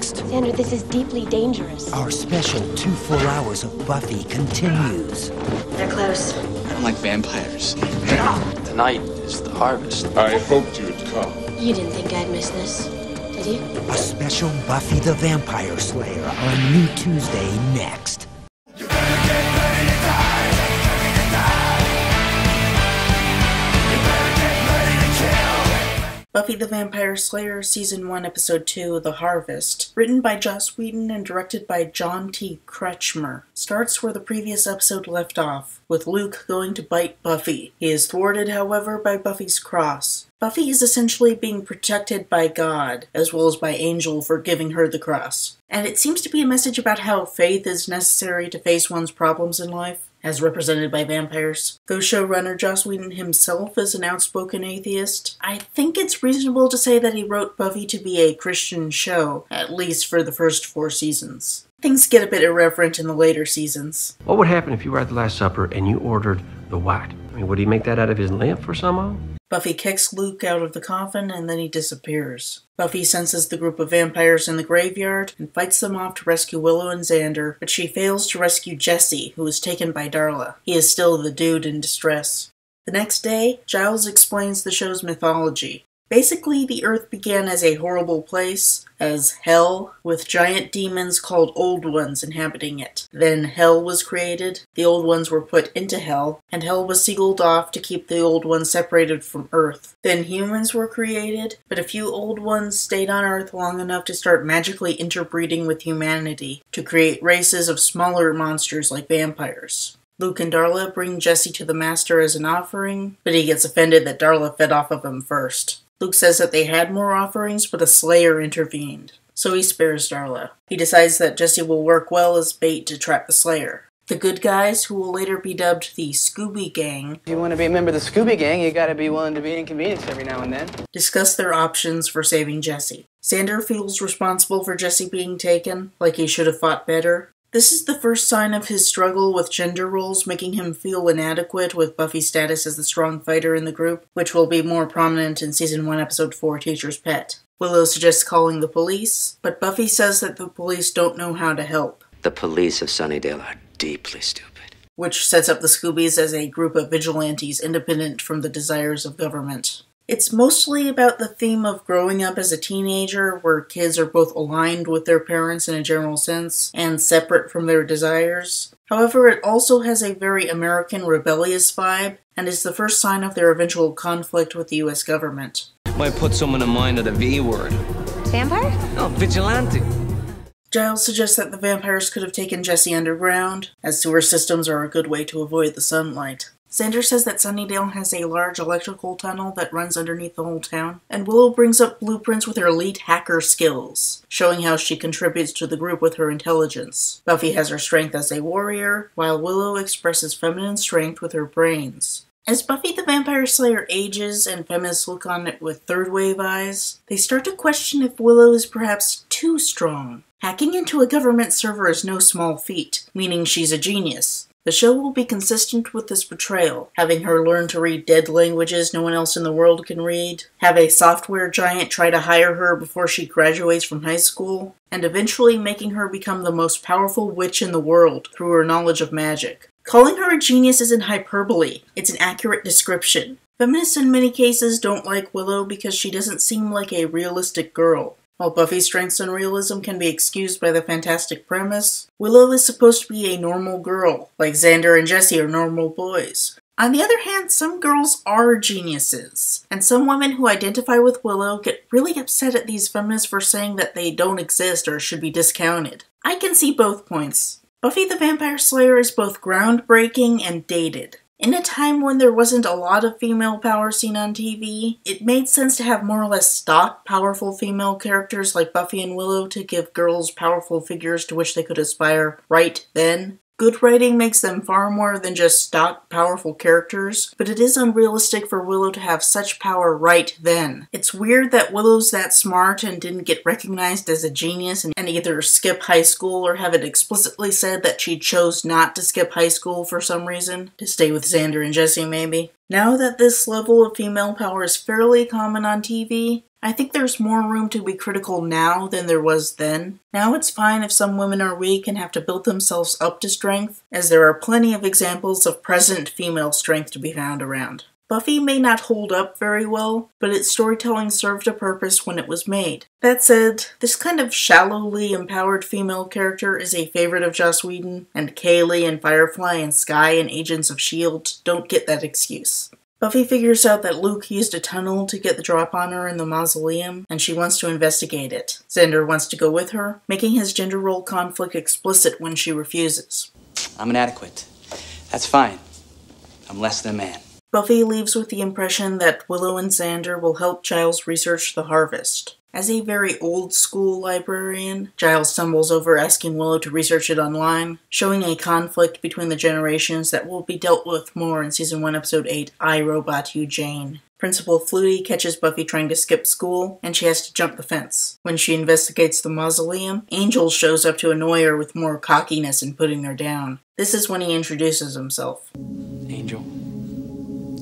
next. Xander, this is deeply dangerous. Our special 2 full hours of Buffy continues. They're close. I don't like vampires. Tonight is the harvest. I hoped you'd come. You didn't think I'd miss this, did you? A special Buffy the Vampire Slayer on New Tuesday next. Buffy the Vampire Slayer Season 1, Episode 2, The Harvest, written by Joss Whedon and directed by John T. Kretschmer, starts where the previous episode left off, with Luke going to bite Buffy. He is thwarted, however, by Buffy's cross. Buffy is essentially being protected by God, as well as by Angel for giving her the cross. And it seems to be a message about how faith is necessary to face one's problems in life, as represented by vampires. Though showrunner Joss Whedon himself is an outspoken atheist, I think it's reasonable to say that he wrote Buffy to be a Christian show, at least for the first 4 seasons. Things get a bit irreverent in the later seasons. What would happen if you were at the Last Supper and you ordered the what? I mean, would he make that out of his lamp or somehow? Buffy kicks Luke out of the coffin and then he disappears. Buffy senses the group of vampires in the graveyard and fights them off to rescue Willow and Xander, but she fails to rescue Jesse, who is taken by Darla. He is still the dude in distress. The next day, Giles explains the show's mythology. Basically, the Earth began as a horrible place, as hell, with giant demons called Old Ones inhabiting it. Then hell was created, the Old Ones were put into hell, and hell was sealed off to keep the Old Ones separated from Earth. Then humans were created, but a few Old Ones stayed on Earth long enough to start magically interbreeding with humanity, to create races of smaller monsters like vampires. Luke and Darla bring Jesse to the Master as an offering, but he gets offended that Darla fed off of him first. Luke says that they had more offerings, but a Slayer intervened, so he spares Darla. He decides that Jesse will work well as bait to trap the Slayer. The good guys, who will later be dubbed the Scooby Gang, If you want to be a member of the Scooby Gang, you gotta be willing to be inconvenienced every now and then. discuss their options for saving Jesse. Xander feels responsible for Jesse being taken, like he should have fought better. This is the first sign of his struggle with gender roles, making him feel inadequate with Buffy's status as the strong fighter in the group, which will be more prominent in Season 1, Episode 4, Teacher's Pet. Willow suggests calling the police, but Buffy says that the police don't know how to help, The police of Sunnydale are deeply stupid. which sets up the Scoobies as a group of vigilantes independent from the desires of government. It's mostly about the theme of growing up as a teenager, where kids are both aligned with their parents in a general sense, and separate from their desires. However, it also has a very American rebellious vibe, and is the first sign of their eventual conflict with the US government. Might put someone in mind of the V word. Vampire? No, vigilante. Giles suggests that the vampires could have taken Jesse underground, as sewer systems are a good way to avoid the sunlight. Xander says that Sunnydale has a large electrical tunnel that runs underneath the whole town, and Willow brings up blueprints with her elite hacker skills, showing how she contributes to the group with her intelligence. Buffy has her strength as a warrior, while Willow expresses feminine strength with her brains. As Buffy the Vampire Slayer ages and feminists look on it with third-wave eyes, they start to question if Willow is perhaps too strong. Hacking into a government server is no small feat, meaning she's a genius. The show will be consistent with this portrayal, having her learn to read dead languages no one else in the world can read, have a software giant try to hire her before she graduates from high school, and eventually making her become the most powerful witch in the world through her knowledge of magic. Calling her a genius isn't hyperbole, it's an accurate description. Feminists in many cases don't like Willow because she doesn't seem like a realistic girl. While Buffy's strengths and realism can be excused by the fantastic premise, Willow is supposed to be a normal girl, like Xander and Jesse are normal boys. On the other hand, some girls are geniuses, and some women who identify with Willow get really upset at these feminists for saying that they don't exist or should be discounted. I can see both points. Buffy the Vampire Slayer is both groundbreaking and dated. In a time when there wasn't a lot of female power seen on TV, it made sense to have more or less stock powerful female characters like Buffy and Willow to give girls powerful figures to which they could aspire right then. Good writing makes them far more than just stock powerful characters, but it is unrealistic for Willow to have such power right then. It's weird that Willow's that smart and didn't get recognized as a genius and either skip high school or have it explicitly said that she chose not to skip high school for some reason, to stay with Xander and Jesse maybe. Now that this level of female power is fairly common on TV, I think there's more room to be critical now than there was then. Now it's fine if some women are weak and have to build themselves up to strength, as there are plenty of examples of present female strength to be found around. Buffy may not hold up very well, but its storytelling served a purpose when it was made. That said, this kind of shallowly empowered female character is a favorite of Joss Whedon, and Kaylee and Firefly and Skye and Agents of S.H.I.E.L.D. don't get that excuse. Buffy figures out that Luke used a tunnel to get the drop on her in the mausoleum, and she wants to investigate it. Xander wants to go with her, making his gender role conflict explicit when she refuses. I'm inadequate. That's fine. I'm less than a man. Buffy leaves with the impression that Willow and Xander will help Giles research the harvest. As a very old-school librarian, Giles stumbles over asking Willow to research it online, showing a conflict between the generations that will be dealt with more in Season 1, Episode 8, I, Robot You, Jane. Principal Flutie catches Buffy trying to skip school, and she has to jump the fence. When she investigates the mausoleum, Angel shows up to annoy her with more cockiness and putting her down. This is when he introduces himself. Angel.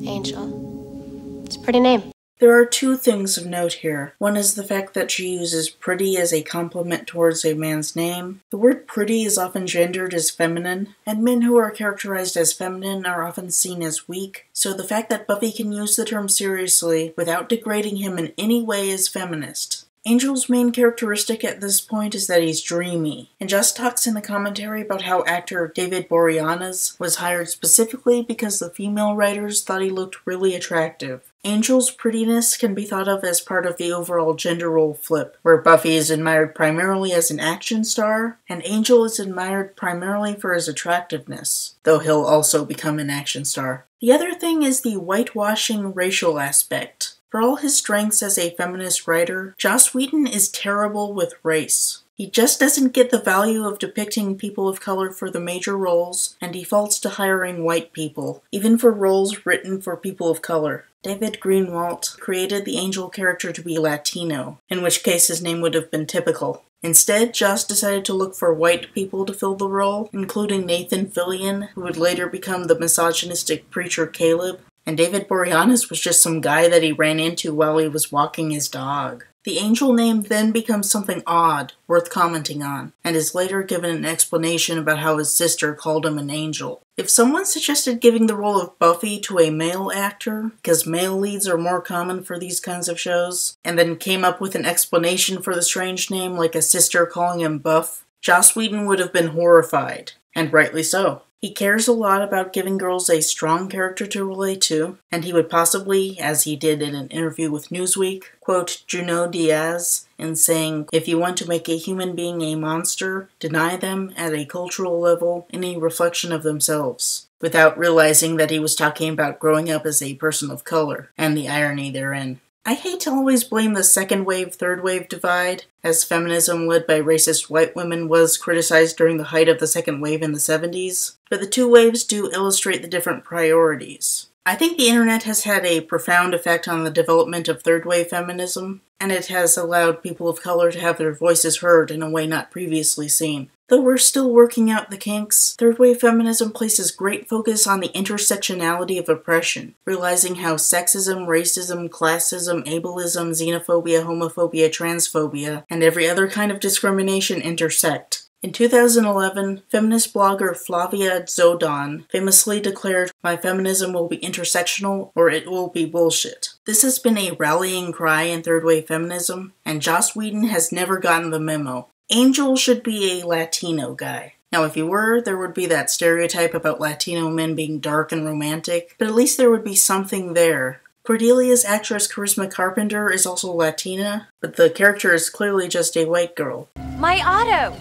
Angel. It's a pretty name. There are two things of note here. One is the fact that she uses pretty as a compliment towards a man's name. The word pretty is often gendered as feminine, and men who are characterized as feminine are often seen as weak, so the fact that Buffy can use the term seriously without degrading him in any way is feminist. Angel's main characteristic at this point is that he's dreamy, and Just talks in the commentary about how actor David Boreanaz was hired specifically because the female writers thought he looked really attractive. Angel's prettiness can be thought of as part of the overall gender role flip, where Buffy is admired primarily as an action star, and Angel is admired primarily for his attractiveness, though he'll also become an action star. The other thing is the whitewashing racial aspect. For all his strengths as a feminist writer, Joss Whedon is terrible with race. He just doesn't get the value of depicting people of color for the major roles, and defaults to hiring white people, even for roles written for people of color. David Greenwalt created the Angel character to be Latino, in which case his name would have been typical. Instead, Joss decided to look for white people to fill the role, including Nathan Fillion, who would later become the misogynistic preacher Caleb, and David Boreanaz was just some guy that he ran into while he was walking his dog. The Angel name then becomes something odd, worth commenting on, and is later given an explanation about how his sister called him an angel. If someone suggested giving the role of Buffy to a male actor, because male leads are more common for these kinds of shows, and then came up with an explanation for the strange name like a sister calling him Buff, Joss Whedon would have been horrified, and rightly so. He cares a lot about giving girls a strong character to relate to, and he would possibly, as he did in an interview with Newsweek, quote Junot Diaz in saying, "If you want to make a human being a monster, deny them, at a cultural level, any reflection of themselves," without realizing that he was talking about growing up as a person of color, and the irony therein. I hate to always blame the second wave, third wave divide, as feminism led by racist white women was criticized during the height of the second wave in the 70s, but the two waves do illustrate the different priorities. I think the internet has had a profound effect on the development of third wave feminism, and it has allowed people of color to have their voices heard in a way not previously seen. Though we're still working out the kinks, third wave feminism places great focus on the intersectionality of oppression, realizing how sexism, racism, classism, ableism, xenophobia, homophobia, transphobia, and every other kind of discrimination intersect. In 2011, feminist blogger Flavia Zodon famously declared, "My feminism will be intersectional or it will be bullshit." This has been a rallying cry in third wave feminism, and Joss Whedon has never gotten the memo. Angel should be a Latino guy. Now if he were, there would be that stereotype about Latino men being dark and romantic, but at least there would be something there. Cordelia's actress Charisma Carpenter is also Latina, but the character is clearly just a white girl. My auto!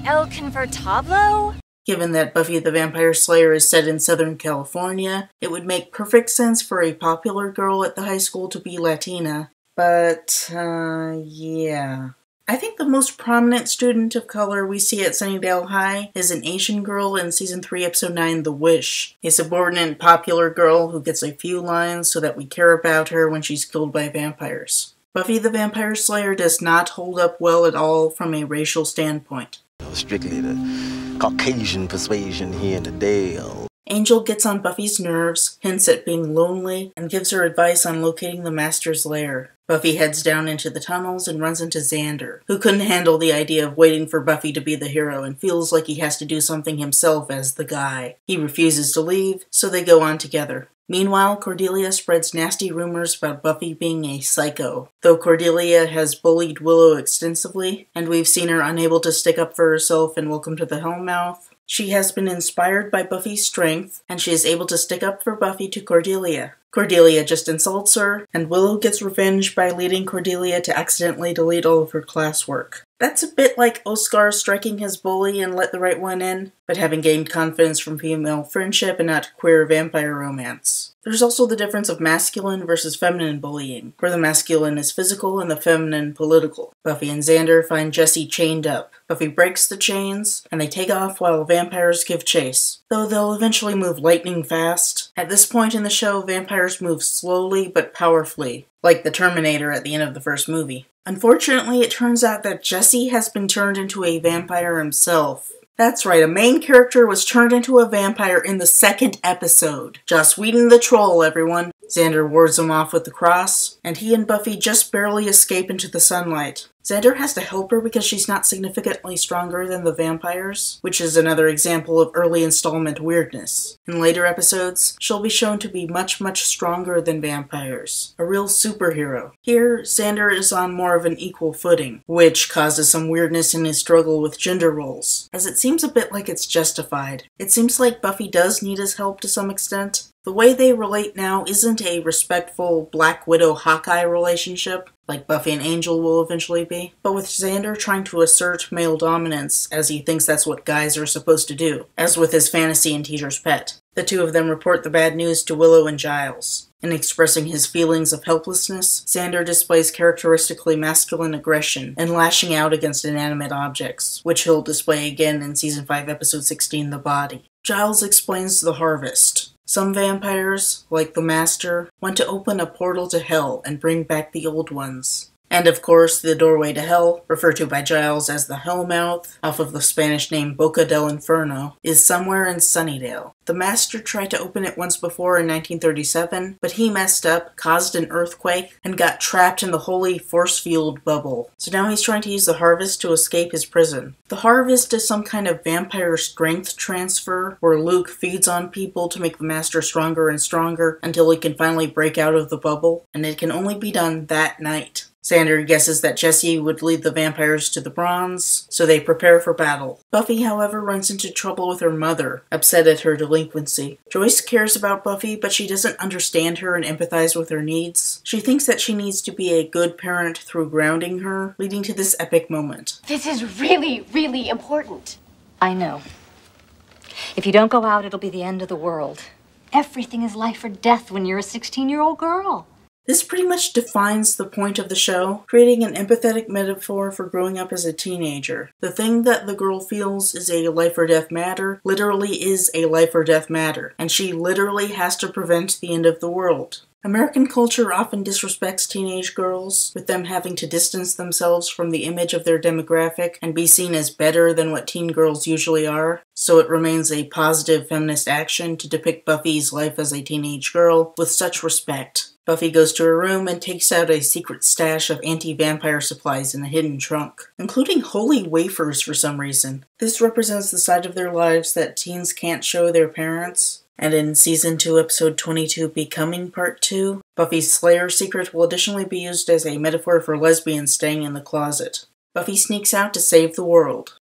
El Convertible? Given that Buffy the Vampire Slayer is set in Southern California, it would make perfect sense for a popular girl at the high school to be Latina, but, yeah. I think the most prominent student of color we see at Sunnydale High is an Asian girl in Season 3, Episode 9, The Wish, a subordinate popular girl who gets a few lines so that we care about her when she's killed by vampires. Buffy the Vampire Slayer does not hold up well at all from a racial standpoint. Strictly the Caucasian persuasion here in the Dale. Angel gets on Buffy's nerves, hints at being lonely, and gives her advice on locating the Master's lair. Buffy heads down into the tunnels and runs into Xander, who couldn't handle the idea of waiting for Buffy to be the hero and feels like he has to do something himself as the guy. He refuses to leave, so they go on together. Meanwhile, Cordelia spreads nasty rumors about Buffy being a psycho. Though Cordelia has bullied Willow extensively, and we've seen her unable to stick up for herself in Welcome to the Hellmouth, she has been inspired by Buffy's strength, and she is able to stick up for Buffy to Cordelia. Cordelia just insults her, and Willow gets revenge by leading Cordelia to accidentally delete all of her classwork. That's a bit like Oscar striking his bully and let the right one in, but having gained confidence from female friendship and not queer vampire romance. There's also the difference of masculine versus feminine bullying, where the masculine is physical and the feminine political. Buffy and Xander find Jesse chained up. Buffy breaks the chains, and they take off while vampires give chase, though they'll eventually move lightning fast. At this point in the show, vampires move slowly but powerfully, like the Terminator at the end of the first movie. Unfortunately, it turns out that Jesse has been turned into a vampire himself. That's right, a main character was turned into a vampire in the second episode. Joss Whedon the troll, everyone. Xander wards him off with the cross, and he and Buffy just barely escape into the sunlight. Xander has to help her because she's not significantly stronger than the vampires, which is another example of early installment weirdness. In later episodes, she'll be shown to be much stronger than vampires. A real superhero. Here, Xander is on more of an equal footing, which causes some weirdness in his struggle with gender roles, as it seems a bit like it's justified. It seems like Buffy does need his help to some extent. The way they relate now isn't a respectful Black Widow-Hawkeye relationship, like Buffy and Angel will eventually be, but with Xander trying to assert male dominance as he thinks that's what guys are supposed to do, as with his fantasy and teacher's pet. The two of them report the bad news to Willow and Giles. In expressing his feelings of helplessness, Xander displays characteristically masculine aggression and lashing out against inanimate objects, which he'll display again in Season 5, Episode 16, The Body. Giles explains the harvest. Some vampires, like the Master, want to open a portal to hell and bring back the old ones. And of course, the doorway to hell, referred to by Giles as the hellmouth, off of the Spanish name Boca del Inferno, is somewhere in Sunnydale. The Master tried to open it once before in 1937, but he messed up, caused an earthquake, and got trapped in the holy force field bubble. So now he's trying to use the harvest to escape his prison. The harvest is some kind of vampire strength transfer, where Luke feeds on people to make the Master stronger and stronger until he can finally break out of the bubble, and it can only be done that night. Xander guesses that Jesse would lead the vampires to the bronze, so they prepare for battle. Buffy, however, runs into trouble with her mother, upset at her delinquency. Joyce cares about Buffy, but she doesn't understand her and empathize with her needs. She thinks that she needs to be a good parent through grounding her, leading to this epic moment. This is really important. I know. If you don't go out, it'll be the end of the world. Everything is life or death when you're a 16-year-old girl. This pretty much defines the point of the show, creating an empathetic metaphor for growing up as a teenager. The thing that the girl feels is a life or death matter, literally is a life or death matter, and she literally has to prevent the end of the world. American culture often disrespects teenage girls, with them having to distance themselves from the image of their demographic and be seen as better than what teen girls usually are, so it remains a positive feminist action to depict Buffy's life as a teenage girl with such respect. Buffy goes to her room and takes out a secret stash of anti-vampire supplies in a hidden trunk, including holy wafers for some reason. This represents the side of their lives that teens can't show their parents. And in Season 2, Episode 22, Becoming Part 2, Buffy's Slayer secret will additionally be used as a metaphor for lesbians staying in the closet. Buffy sneaks out to save the world.